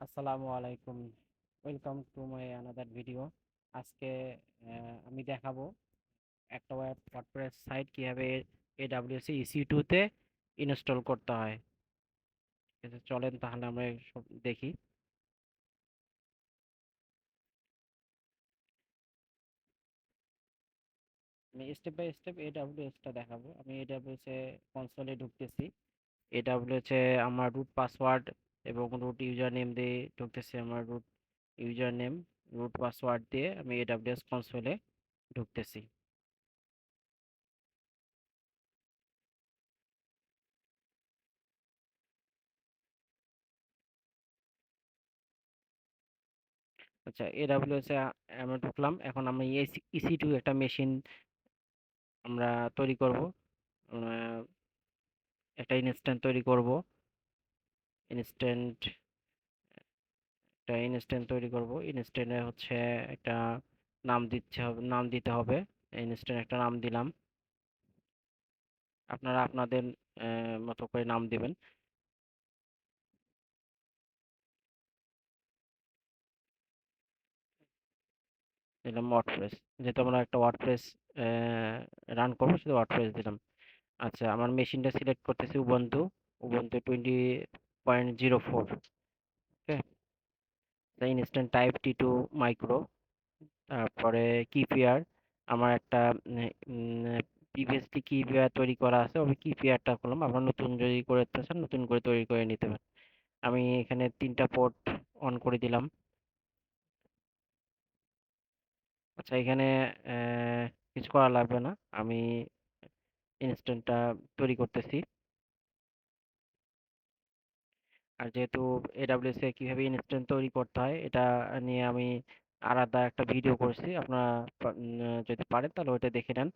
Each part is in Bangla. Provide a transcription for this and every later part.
আসসালামু আলাইকুম। Welcome to my another video. আজকে আমি দেখাবো একটা ওয়ার্ডপ্রেস সাইট কিভাবে AWS EC2 তে ইনস্টল করতে হয়। ঠিক আছে, চলেন তাহলে আমরা সব দেখি। আমি স্টেপ বাই স্টেপ AWS টা দেখাবো। আমি AWS এ কনসোলে ঢুকতেছি। AWS এ আমার রুট পাসওয়ার্ড এবং রুট ইউজার নেম দিয়ে ঢুকতেছি। আমার root user name, root password দিয়ে আমি AWS কনসোলে ঢুকতেছি। আচ্ছা, AWS এ আমরা ঢুকলাম। এখন আমরা EC2 একটা মেশিন আমরা তৈরি করব। আমরা একটা ইনস্ট্যান্ট তৈরি করব। ইনস্ট্যান্ট ইনস্ট্যান্ট তৈরি করব। ইনস্ট্যান্টে হচ্ছে একটা নাম দিতে হবে। ইনস্ট্যান্ট একটা নাম দিলাম। আপনারা আপনাদের মতো করে নাম দিবেন। দিলাম ওয়ার্ডপ্রেস। যেহেতু আমরা একটা ওয়ার্ডপ্রেস রান করবো, শুধু ওয়ার্ডপ্রেস দিলাম। আচ্ছা, আমার মেশিনটা সিলেক্ট করতেছি উবুন্টু। উবুন্টু 20.04। ওকে, ইনস্ট্যান্ট টাইপ T2 মাইক্রো। তারপরে কি পেয়ার, আমার একটা প্রিভিয়াসলি কি পেয়ার তৈরি করা আছে, আমি কি পেয়ারটা করলাম। আপনার নতুন যদি করতে চান নতুন করে তৈরি করে নিতে পারেন। আমি এখানে 3টা পোর্ট অন করে দিলাম। আচ্ছা, এখানে কিছু করা লাগবে না। আমি ইনস্ট্যান্টটা তৈরি করতেছি। আর যেহেতু AWS এ কিভাবে ইনস্ট্যান্ট তৈরি করতে হয় এটা নিয়ে আমি আলাদা একটা ভিডিও করছি। আপনারা যদি পারেন তাহলে ওইটা দেখে নেন।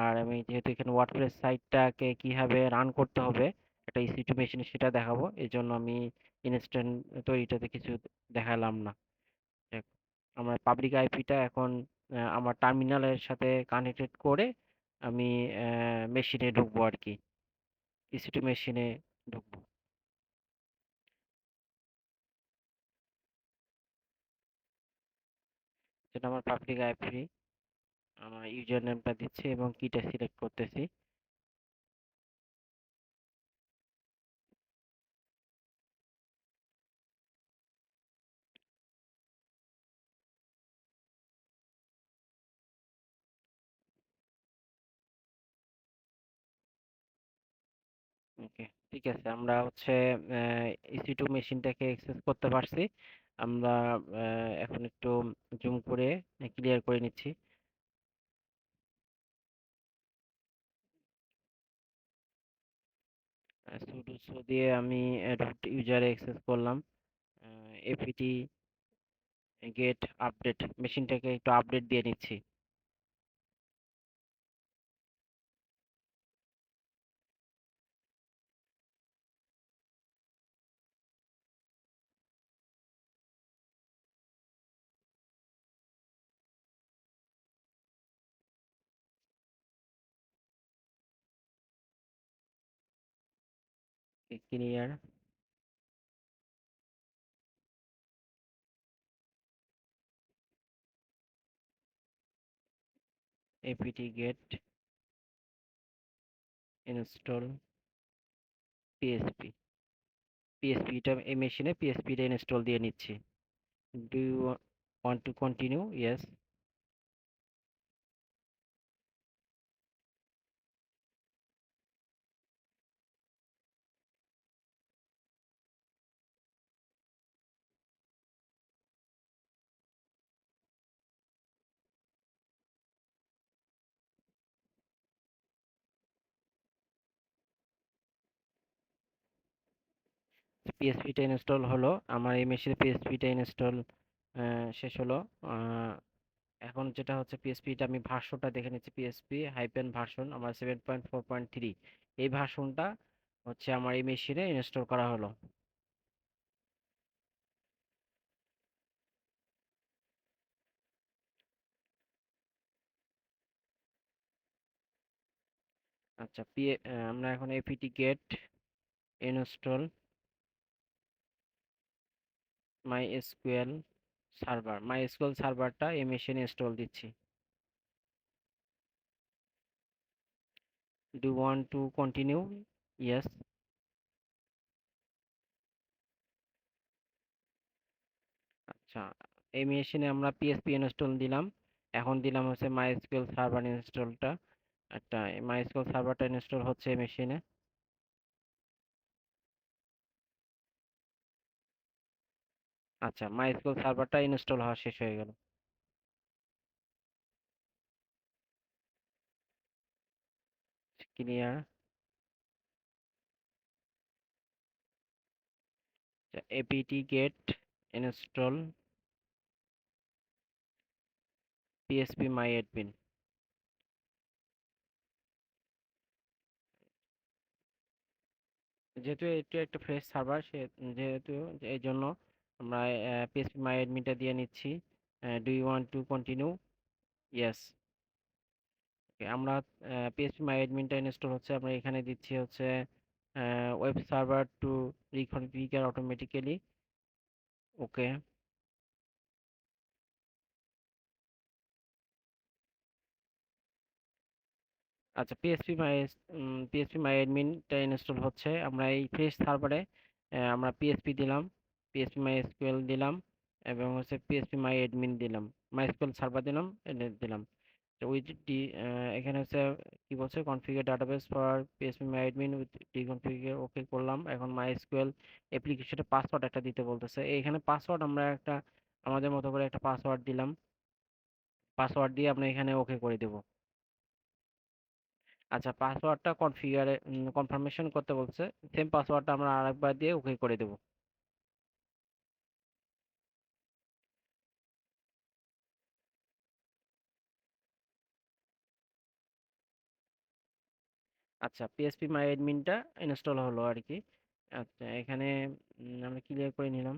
আর আমি যেহেতু এখানে ওয়ার্ডপ্রেস সাইটটাকে কিভাবে রান করতে হবে একটা EC2 মেশিনে, সেটা দেখাবো। এই জন্য আমি ইনস্ট্যান্ট তৈরিটাতে কিছু দেখালাম না। দেখ, আমার পাবলিক আইপিটা এখন আমার টার্মিনালের সাথে কানেক্টেড করে আমি মেশিনে ঢুকবো আর কি। EC2 মেশিনে ঢুকবো। যেটা আমার পাবলিক আইপি, আমার ইউজার নেমটা দিচ্ছি এবং কিটা সিলেক্ট করতেছি। ওকে, ঠিক আছে, আমরা হচ্ছে EC2 মেশিনটাকে অ্যাক্সেস করতে পারছি। আমরা এখন একটু জুম করে ক্লিয়ার করে নিচ্ছি। সুডো দিয়ে আমি রুট ইউজারে অ্যাক্সেস করলাম। এপিটি গেট আপডেট, মেশিনটাকে একটু আপডেট দিয়ে নিচ্ছি। Clear. APT get install PHP. পিএসপিটা এই মেশিনে পিএসপিটা ইনস্টল দিয়ে নিচ্ছি। Do you want to continue? Yes. পিএসপিটা ইনস্টল হলো। আমার এই মেশিনে পিএসপিটা ইনস্টল শেষ হলো। আহ, এখন যেটা হচ্ছে পিএসপিটা আমি ভার্সনটা দেখে নিচ্ছি। পিএসপি হাইপেন ভার্সন আমার 7.4.3। এই ভার্সনটা হচ্ছে আমার এই মেশিনে ইনস্টল করা হলো। আচ্ছা, আমরা এখন এপিটি গেট ইনস্টল মাই এসকিউএল সার্ভার, মাই এসকিউএল সার্ভারটা এই মেশিনে ইনস্টল দিচ্ছি। Do want to continue? Yes. আচ্ছা, এই মেশিনে আমরা পিএসপি ইনস্টল দিলাম, এখন দিলাম হচ্ছে মাই এসকিউএল সার্ভার ইনস্টলটা। একটা মাই এসকিউএল সার্ভারটা ইনস্টল হচ্ছে এই মেশিনে। আচ্ছা, মাই এসকিউএল সার্ভারটা ইনস্টল হওয়া শেষ হয়ে গেল। Clear. APT get install PHP মাই অ্যাডমিন। যেহেতু এটা একটা ফ্রেশ সার্ভার, যেহেতু এই জন্য আমরা পিএসপি মাই অ্যাডমিনটা দিয়ে নিচ্ছি। Do you want to continue? Yes. আমরা পিএসপি মাই অ্যাডমিনটা ইনস্টল হচ্ছে, আমরা এখানে দিচ্ছি হচ্ছে web server to reconfigure automatically. Okay. আচ্ছা, পিএসপি মাই অ্যাডমিনটা ইনস্টল হচ্ছে, আমরা এই ফ্রেশ সার্ভারে আমরা পিএসপি দিলাম, পিএসপি মাই এসকিউএল দিলাম, এবং হচ্ছে পিএসপি মাই অ্যাডমিন দিলাম, মাই এসকিউএল সার্ভার দিলাম, দিলাম। তো উইথ ডি, এখানে হচ্ছে কি বলছে, configure database for PSP my admin with dbconfig, okay করলাম। এখন মাই এসকিউএল অ্যাপ্লিকেশনে পাসওয়ার্ড একটা দিতে বলতেছে, এখানে পাসওয়ার্ড আমরা একটা আমাদের মতো করে একটা পাসওয়ার্ড দিলাম, পাসওয়ার্ড দিয়ে আমরা এখানে ওকে করে দেব। আচ্ছা, পাসওয়ার্ডটা কনফার্মেশন করতে বলছে, সেম পাসওয়ার্ডটা আমরা আরেকবার দিয়ে ওকে করে দেব। আচ্ছা, পিএসপি মাই অ্যাডমিনটা ইনস্টল হলো আর কি। আচ্ছা, এখানে আমরা ক্লিয়ার করে নিলাম।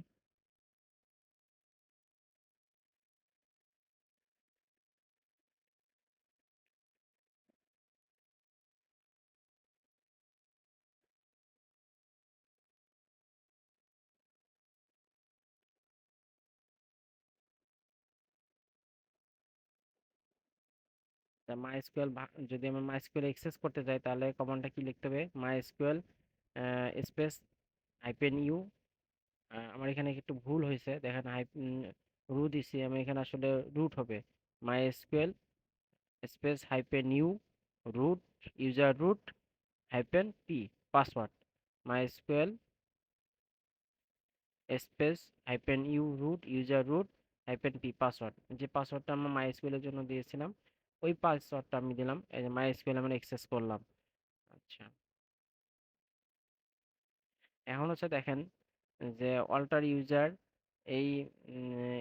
মাইএসকিউএল, যদি আমরা মাইএসকিউএল অ্যাক্সেস করতে চাই তাহলে কমান্ডটা কি লিখতে হবে? MySQL space hyphen U. আমার এখানে একটু ভুল হয়েছে, দেখেন রু দিছি আমি, এখানে আসলে রুট হবে। MySQL space hyphen U root, user root hyphen P password. MySQL space hyphen U root user root hyphen P password. যে পাসওয়ার্ডটা আমরা মাইএসকিউএল এর জন্য দিয়েছিলাম, ওই পাসওয়ার্ডটা আমি দিলাম, এই যে মাইএসকিউএল আমরা অ্যাক্সেস করলাম। আচ্ছা, এখন হচ্ছে দেখেন যে অল্টার ইউজার, এই উম,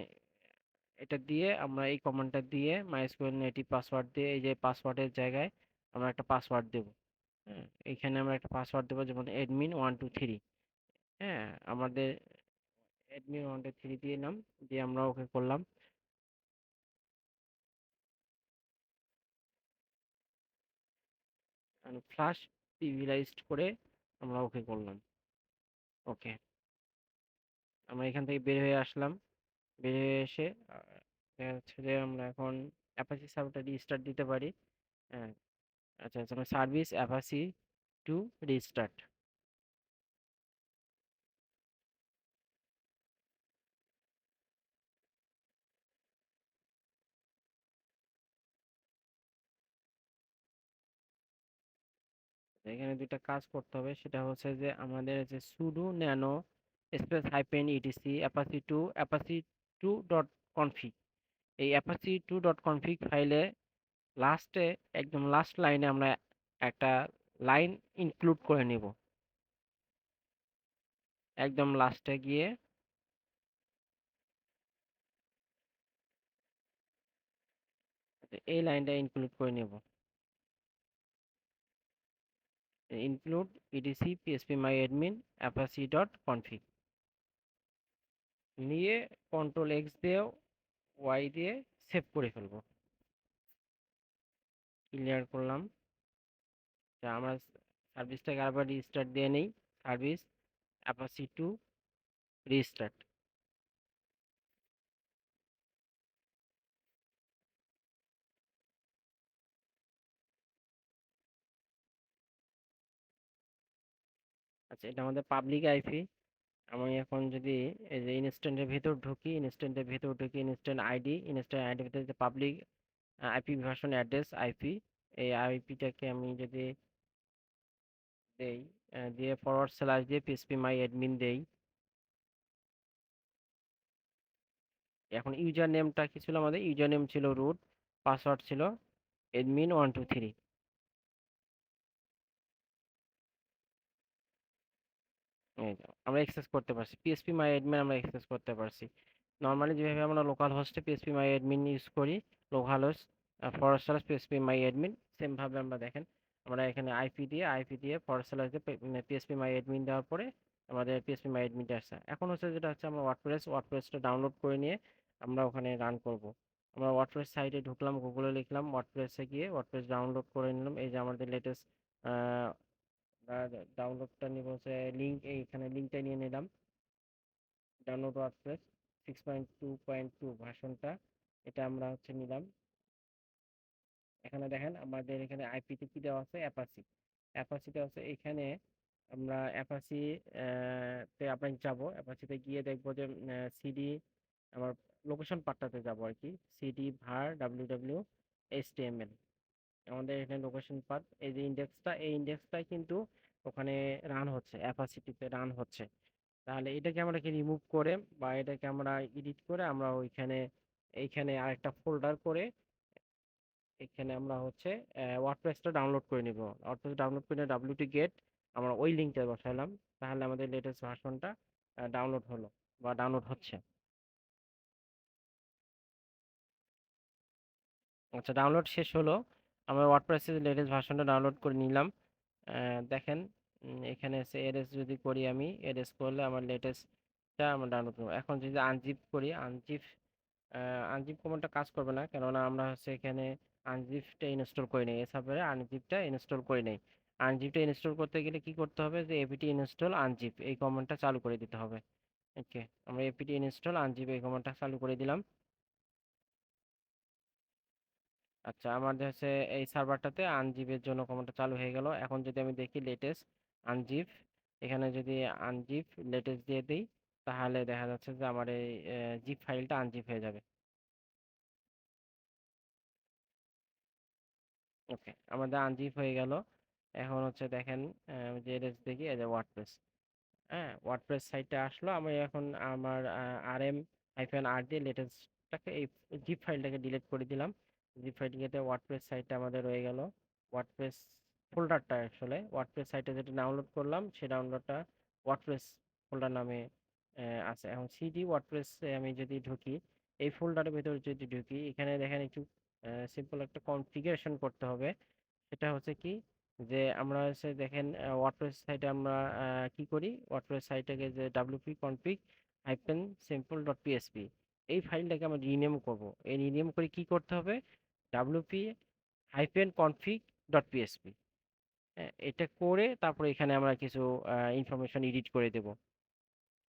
এটা দিয়ে আমরা এই কমান্ডটা দিয়ে মাইএসকিউএল নেটিভ পাসওয়ার্ড দিয়ে এই যে পাসওয়ার্ডের জায়গায় আমরা একটা পাসওয়ার্ড দেব। হ্যাঁ, এখানে আমরা একটা পাসওয়ার্ড দেবো, যেমন admin123। হ্যাঁ, আমাদের admin123 দিলাম, দিয়ে আমরা ওকে করলাম। ফ্লাশ প্রিভিলাইজড করে আমরা ওকে করলাম। ওকে, আমরা এখান থেকে বের হয়ে আসলাম। বের হয়ে এসে দেখা যাচ্ছে যে আমরা এখন অ্যাপাচি সার্ভারটা রিস্টার্ট দিতে পারি। হ্যাঁ। আচ্ছা আচ্ছা, আমরা সার্ভিস অ্যাপাচি টু রিস্টার্ট। এখানে দুইটা কাজ করতে হবে, সেটা হচ্ছে যে আমাদের যে sudo nano space hyphen ETC apache two dot config, এই অ্যাপাচি2.config ফাইলে লাস্টে, একদম লাস্ট লাইনে আমরা একটা লাইন ইনক্লুড করে নিব। একদম লাস্টে গিয়ে এই লাইনটা ইনক্লুড করে নেব। ইনক্লুড ইডিসি পিএসপি মাই অ্যাডমিন অ্যাপাচি ডট কনফিগ নিয়ে কন্ট্রোল এক্স দিয়ে ওয়াই দিয়ে সেভ করে ফেলবো। ক্লিয়ার করলাম। তা আমরা সার্ভিসটাকে আবার রিস্টার্ট দিয়ে নেই, সার্ভিস অ্যাপাচি টু রিস্টার্ট। আচ্ছা, এটা আমাদের পাবলিক আইপি। আমি এখন যদি এই যে ইনস্ট্যান্টের ভেতর ঢুকি, ইনস্ট্যান্ট আইডি, ভিতরে যে public IP version address IP, এই আইপিটাকে আমি যদি দেই, দিয়ে ফরওয়ার্ড স্ল্যাশ দিয়ে পিএসপি মাই অ্যাডমিন দেই। এখন ইউজার নেমটা কি ছিল, আমাদের ইউজার নেম ছিল রুট, পাসওয়ার্ড ছিল admin123। এই যে আমরা অ্যাক্সেস করতে পারছি, পিএসপি মাই অ্যাডমিন আমরা অ্যাক্সেস করতে পারছি। নর্মালি যেভাবে আমরা লোকাল হোস্টে পিএসপি মাই অ্যাডমিন ইউজ করি, localhost forward slash PSP মাই অ্যাডমিন, সেম ভাবে আমরা দেখেন আমরা এখানে আইপি দিয়ে ফরওয়ার্ড স্ল্যাশ দিয়ে পিএসপি মাই অ্যাডমিন দেওয়ার পরে আমাদের পিএসপি মাই অ্যাডমিনটা আসছে। এখন হচ্ছে যেটা হচ্ছে আমরা ওয়ার্ডপ্রেসটা ডাউনলোড করে নিয়ে আমরা ওখানে রান করব। আমরা ওয়ার্ডপ্রেস সাইটে ঢুকলাম, গুগলে লিখলাম, ওয়ার্ডপ্রেসে গিয়ে ওয়ার্ডপ্রেস ডাউনলোড করে নিলাম। এই যে আমাদের লেটেস্ট ডাউনলোডটা নিব, হচ্ছে লিঙ্ক, এইখানে লিঙ্কটা নিয়ে নিলাম। ডাউনলোড ওয়ার্ডপ্রেস 6.2.2 ভার্সনটা, এটা আমরা হচ্ছে নিলাম। এখানে দেখেন আমাদের এখানে আইপিতে কি দেওয়া আছে, অ্যাপাচি দেওয়া আছে। এখানে আমরা অ্যাপাচি তে আমরা যাব, অ্যাপাচিতে গিয়ে দেখবো যে সিডি, আমার লোকেশন পার্টটাতে যাব আর কি, সিডি var www.html। আমাদের এখানে লোকেশন পাথ, এই যে ইন্ডেক্সটা, এই ইন্ডেক্সটাই কিন্তু ওখানে রান হচ্ছে, অ্যাপাসিটিতে রান হচ্ছে। তাহলে এটাকে আমরা কি রিমুভ করে বা এটাকে আমরা এডিট করে আমরা ওইখানে, এইখানে আরেকটা ফোল্ডার করে এখানে আমরা হচ্ছে ওয়ার্ডপ্রেসটা ডাউনলোড করে নিব। ওয়ার্ডপ্রেস ডাউনলোড করে ডাব্লিউটি গেট আমরা ওই লিঙ্কটা বসাইলাম, তাহলে আমাদের লেটেস্ট ভার্সনটা ডাউনলোড হলো বা ডাউনলোড হচ্ছে। আচ্ছা, ডাউনলোড শেষ হলো, আমরা ওয়ার্ডপ্রেসের লেটেস্ট ভার্সনটা ডাউনলোড করে নিলাম। দেখেন এখানে এসে এরএস যদি করি, আমি এরএস করলে আমার লেটেস্টটা আমরা ডাউনলোড করবো। এখন যদি আনজিপ করি, আনজিপ কমান্ডটা কাজ করবে না, কেননা আমরা হচ্ছে এখানে আনজিপটা ইনস্টল করে নেই, এসআপরে আনজিপটা ইনস্টল করে নেই। আনজিপটা ইনস্টল করতে গেলে কি করতে হবে, যে এপিটি ইনস্টল আনজিপ এই কমান্ডটা চালু করে দিতে হবে। ওকে, আমরা এপিটি ইনস্টল আনজিপ এই কমান্ডটা চালু করে দিলাম। আচ্ছা, আমাদের হচ্ছে এই সার্ভারটাতে আনজিপের জন্য কমান্ডটা চালু হয়ে গেল। এখন যদি আমি দেখি লেটেস্ট আনজিপ, এখানে যদি আনজিপ লেটেস্ট দিয়ে দিই, তাহলে দেখা যাচ্ছে যে আমার এই জিপ ফাইলটা আনজিপ হয়ে যাবে। ওকে, আমাদের আনজিপ হয়ে গেল। এখন হচ্ছে দেখেন যে দেখি এই যে ওয়ার্ডপ্রেস, হ্যাঁ ওয়ার্ডপ্রেস সাইটে আসলো। আমি এখন আমার rm-r দিয়ে লেটেস্টটাকে, এই জিপ ফাইলটাকে ডিলিট করে দিলাম। জিপ ফাইলটাকে ওয়ার্ডপ্রেস সাইটটা আমাদের রয়ে গেল। ওয়ার্ডপ্রেস ফোল্ডারটা, আসলে ওয়ার্ডপ্রেস সাইটে যেটা ডাউনলোড করলাম সেই ডাউনলোডটা ওয়ার্ডপ্রেস ফোল্ডার নামে আছে। এখন সিডি ওয়ার্ডপ্রেসে আমি যদি ঢুকি, এই ফোল্ডারের ভেতরে যদি ঢুকি, এখানে দেখেন একটু সিম্পল একটা কনফিগারেশন করতে হবে। সেটা হচ্ছে কি, যে আমরা হচ্ছে দেখেন ওয়ার্ডপ্রেস সাইটে আমরা কি করি, ওয়ার্ডপ্রেস সাইটটাকে যে wp config simple.php, এই ফাইলটাকে আমরা রিনেম করব। এই রিনেম করে কি করতে হবে, wp config.php, এটা করে তারপরে এখানে আমরা কিছু ইনফরমেশন এডিট করে দেব।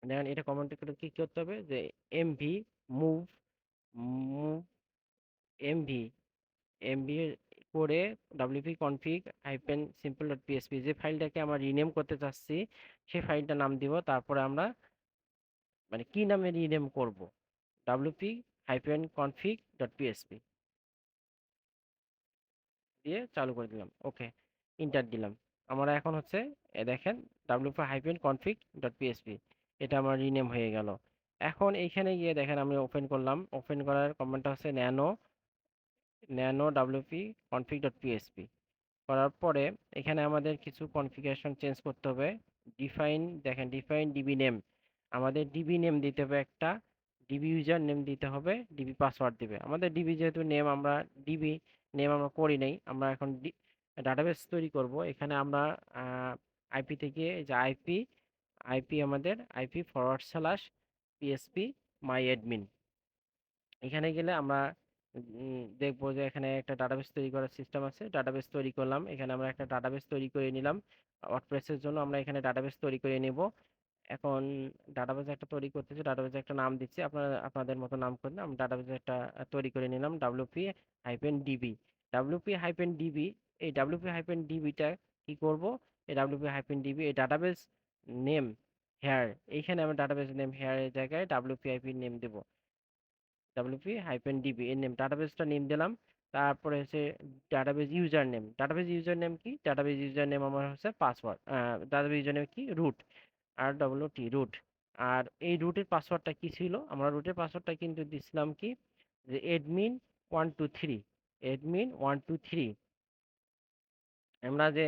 দেখেন এটা কমেন্ট করে কি করতে হবে, যে MV move move MV MV করে wp config simple.php, যে ফাইলটাকে আমরা রিনেম করতে চাচ্ছি সেই ফাইলটার নাম দিব। তারপরে আমরা মানে কি নামে রিনেম করব, wp config.php দিয়ে চালু করে দিলাম। ওকে, ইন্টার দিলাম। আমরা এখন হচ্ছে দেখেন wp config.php, এটা আমার রিনেম হয়ে গেল। এখন এইখানে গিয়ে দেখেন আমি ওপেন করলাম, ওপেন করার কমান্ডটা হচ্ছে nano wp config.php। করার পরে এখানে আমাদের কিছু কনফিগারেশন চেঞ্জ করতে হবে। দেখেন ডিফাইন ডিবি নেম, আমাদের ডিবি নেম দিতে হবে একটা, ডিবি ইউজার নেম দিতে হবে, ডিবি পাসওয়ার্ড দিবে। আমাদের ডিবি যেহেতু নেম, আমরা ডিবি নেম আমরা করি নাই, আমরা এখন ডাটাবেস তৈরি করব। এখানে আমরা আইপি থেকে, এই যে আইপি আমাদের আইপি ফরওয়ার্ড স্ল্যাশ পিএসপি মাই অ্যাডমিন, এখানে গেলে আমরা দেখবো যে এখানে একটা ডাটাবেস তৈরি করার সিস্টেম আছে। ডাটাবেস তৈরি করলাম, এখানে আমরা একটা ডাটাবেস তৈরি করে নিলাম। ওয়ার্ডপ্রেসের জন্য আমরা এখানে ডাটাবেস তৈরি করে নেব। এখন ডাটাবেস একটা তৈরি করতেছি, ডাটাবেস একটা নাম দিচ্ছি, আপনারা আপনাদের মতো নাম করবেন। আমি ডাটাবেস একটা তৈরি করে নিলাম, wp-db। wp-db, এই wp-dbটা কি করব, এই wp-db এই ডাটাবেস নেম হেয়ার, এইখানে আমি ডাটাবেস নেম হেয়ার এর জায়গায় ডাব্লিউপি আইপি নেম দেব, ডাব্লিউপি হাইফেন ডিবি এর নেম, ডাটাবেসটা নেম দিলাম। তারপরে হচ্ছে database user name, database user name কি, ডাটাবেস ইউজার নেম আমার হচ্ছে পাসওয়ার্ড, ডাটাবেস ইউজার নেম কি রুট, আর ডব্লিউ টি রুট। আর এই রুটের পাসওয়ার্ডটা কি ছিল, আমরা রুটের পাসওয়ার্ডটা কিন্তু দিছিলাম কি, যে এডমিন 123, এডমিন 123, আমরা যে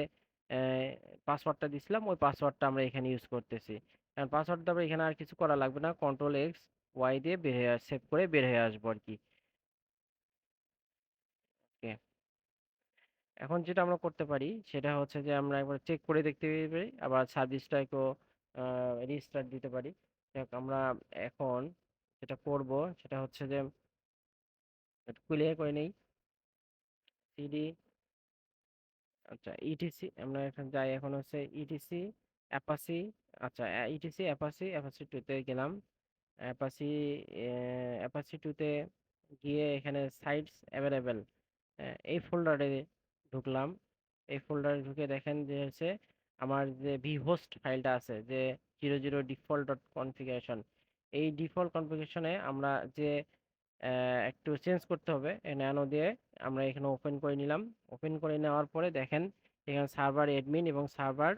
পাসওয়ার্ডটা দিছিলাম ওই পাসওয়ার্ডটা আমরা এখানে ইউজ করতেছি। কারণ পাসওয়ার্ডটা আমরা এখানে আর কিছু করা লাগবে না, কন্ট্রোল এক্স ওয়াই দিয়ে বের হয়ে সেভ করে বের হয়ে আসবো আর কি। Okay, এখন যেটা আমরা করতে পারি সেটা হচ্ছে যে আমরা একবার চেক করে দেখতে পারি, আবার সার্ভিসটা একটু রিস্টার্ট দিতে পারি। দেখ আমরা এখন যেটা করব সেটা হচ্ছে যে একটু ক্লিয়ার করে নেই সিডি। আচ্ছা ইটিসি আমরা এখন যাই, এখন হচ্ছে ইটিসি অ্যাপাসি। আচ্ছা ইটিসি অ্যাপাসি, অ্যাপাসি টুতে গেলাম, অ্যাপাসি অ্যাপাসি টুতে গিয়ে এখানে সাইটস অ্যাভেলেবেল এই ফোল্ডারে ঢুকলাম। এই ফোল্ডারে ঢুকে দেখেন যে হচ্ছে আমার যে ভি হোস্ট ফাইলটা আছে, যে 00 ডিফল্ট ডট কনফিগারেশন, এই ডিফল্ট কনফিগারেশনে আমরা যে একটু চেঞ্জ করতে হবে ন্যানো দিয়ে, আমরা এখানে ওপেন করে নিলাম। ওপেন করে নেওয়ার পরে দেখেন এখানে সার্ভার এডমিন এবং সার্ভার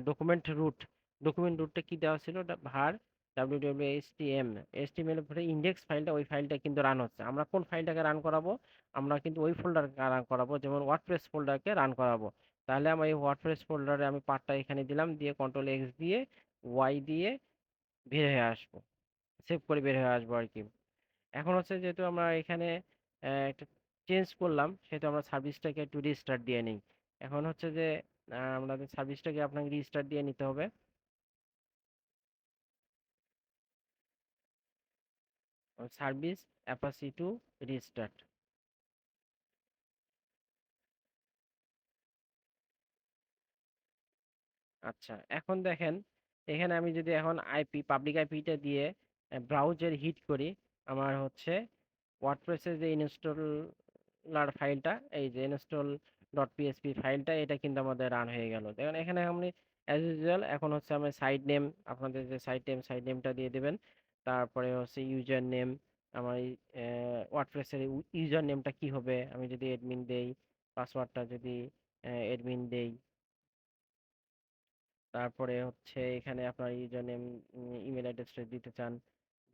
ডকুমেন্ট রুট, ডকুমেন্ট রুটটা কি দেওয়া ছিল, ভার www.htm, html এর পরে ইন্ডেক্স ফাইলটা, ওই ফাইলটা কিন্তু রান হচ্ছে। আমরা কোন ফাইলটাকে রান করাবো, আমরা কিন্তু ওই ফোল্ডারকে রান করাবো, যেমন ওয়ার্ডপ্রেস ফোল্ডারকে রান করাবো। তাহলে আমরা এই ওয়ার্ডপ্রেস ফোল্ডারে আমি পার্টটা এখানে দিলাম, দিয়ে কন্ট্রোল এক্স দিয়ে ওয়াই দিয়ে বের হয়ে আসবো, সেভ করে বের হয়ে আসবো আর কি। এখন হচ্ছে যেহেতু আমরা এখানে একটা চেঞ্জ করলাম, সেহেতু আমরা সার্ভিসটাকে একটু রিস্টার্ট দিয়ে নিই। এখন হচ্ছে যে আমাদের সার্ভিসটাকে আপনাকে রিস্টার্ট দিয়ে নিতে হবে। Service apache two restart. আচ্ছা এখন দেখেন এখানে আমি যদি এখন আইপি পাবলিক আইপিটা দিয়ে ব্রাউজার হিট করি, আমার হচ্ছে ওয়ার্ডপ্রেসের যে ইনস্টলার ফাইলটা, এই যে ইনস্টল ডট পিএসপি ফাইলটা, এটা কিন্তু আমাদের রান হয়ে গেল। দেখেন এখানে আপনি অ্যাজ ইউজুয়াল এখন হচ্ছে আমি সাইড নেম, আপনাদের যে সাইড নেমটা দিয়ে দেবেন। তারপরে হচ্ছে ইউজার নেম, আমার ওয়ার্ডপ্রেসের ইউজার নেমটা কি হবে, আমি যদি এডমিন দেই, পাসওয়ার্ডটা যদি এডমিন দেই, তারপরে হচ্ছে এখানে আপনার ইউজার নেম, ইমেল অ্যাড্রেসটা দিতে চান,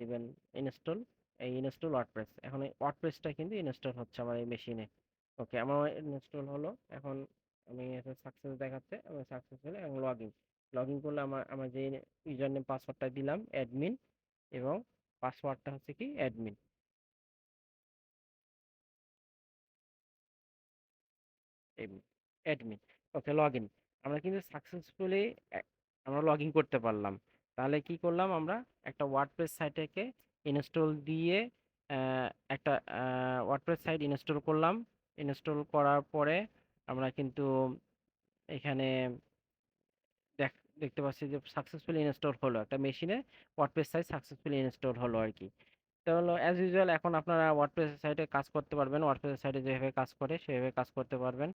দিবেন। ইনস্টল, এই ইনস্টল ওয়ার্ডপ্রেস, এখন এই ওয়ার্ডপ্রেসটা কিন্তু ইনস্টল হচ্ছে আমার এই মেশিনে। ওকে আমার ইনস্টল হলো। এখন আমি সাকসেস দেখাচ্ছে, আমি সাকসেস হলে এবং লগ ইন করলে আমার আমার যে ইউজার নেম পাসওয়ার্ডটা দিলাম অ্যাডমিন, এবং পাসওয়ার্ডটা হচ্ছে কি admin, admin. Okay log in, আমরা কিন্তু সাকসেসফুলি আমরা লগ ইন করতে পারলাম। তাহলে কি করলাম আমরা, একটা ওয়ার্ডপ্রেস সাইটকে ইনস্টল দিয়ে আহ, একটা ওয়ার্ডপ্রেস সাইট ইনস্টল করলাম। ইনস্টল করার পরে আমরা কিন্তু এখানে দেখ দেখতে পাচ্ছি যে সাকসেসফুলি ইনস্টল হলো, একটা মেশিনে ওয়ার্ডপ্রেস সাইট সাকসেসফুলি ইনস্টল হলো আর কি। তো হলো অ্যাজ ইউজুয়াল এখন আপনারা ওয়ার্ডপ্রেস সাইটে কাজ করতে পারবেন, ওয়ার্ডপ্রেস সাইটে যেভাবে কাজ করে সেভাবে কাজ করতে পারবেন।